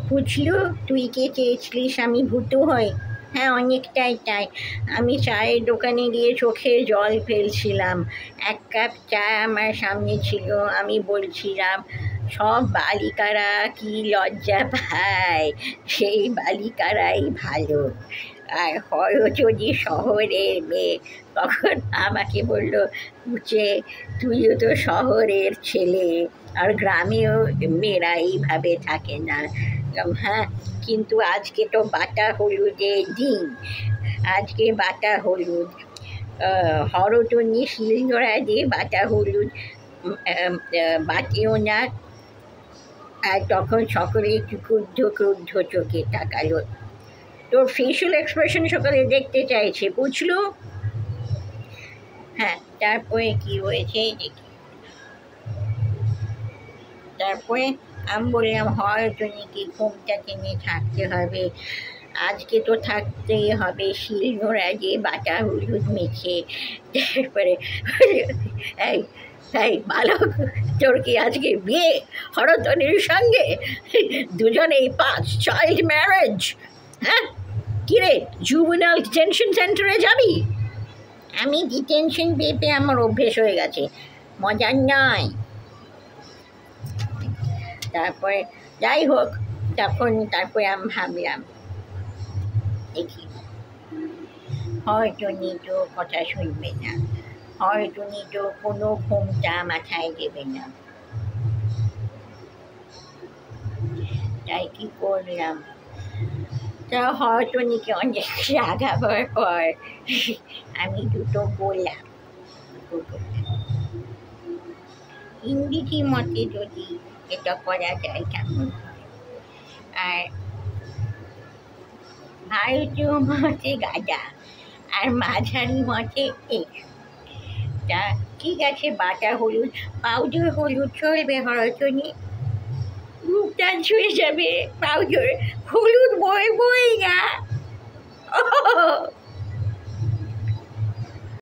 বুঝলু, তুই কে চেয়েছিলিস আমি ভুতু হই? হ্যাঁ, অনেকটাই তাই। আমি চায়ের দোকানে গিয়ে চোখের জল ফেলছিলাম। এক কাপ চা আমার সামনে ছিল, আমি বলছিলাম সব বালিকারা কি লজ্জা পায়, সেই বালিকারাই ভালো। আর হয় যদি শহরের মেয়ে, তখন আমাকে বলল, যে তুইও তো শহরের ছেলে, আর গ্রামেও মেয়েরা এইভাবে থাকে না। হ্যাঁ, কিন্তু আজকে তো বাটা হলুদের দিন, আজকে বাটা হলুদ, হরতনি শিলনোড়া দিয়ে বাটা হলুদ বাটেও না। আর তখন সকলে একটু ক্রুদ্ধ ক্রুদ্ধ চোখে তাকালো। তোর ফেশিয়াল এক্সপ্রেশন সকালে দেখতে চাইছে, বুঝলো? হ্যাঁ, তারপরে কি হয়েছে দেখি। তারপরে আমি বললাম, হয়তো নাকি ঘুমটা টেনে থাকতে হবে, আজকে তো থাকতেই হবে শিলনোড়া দিয়ে বাটা হলুদ মেখে। তারপরে এই এই বালক, তোর কি আজকে বিয়ে হরতনির সঙ্গে? দুজনেই 5 চাইল্ড ম্যারেজ। হ্যাঁ, কিরে, জুভেনাইল ডিটেনশন সেন্টারে যাবি? আমি ডিটেনশন পেয়ে আমার অভ্যেস হয়ে গেছে, মজার নয়। তারপরে যাই হোক, তারপরে আমি ভাবলাম দেখি, হয়তো নিতো কথা শুনবে না, হয়তো নিতো কোনো ঘুমটা মাথায় দেবে না। তাই কি করলাম, তা হয়তো নিকে অনেক রাগাবার পর আমি দুটো বললাম। ইংরেজি মতে যদি এটা করা যায় কেমন হয়, আর ভারতীয় মতে গাদা, আর মাঝারি মতে তা ঠিক আছে, বাটা হলুদ, পাউডার হলুদ চলবে হরতনি? মুখটা ছুঁয়ে যাবে পাউডার হলুদ, বই না।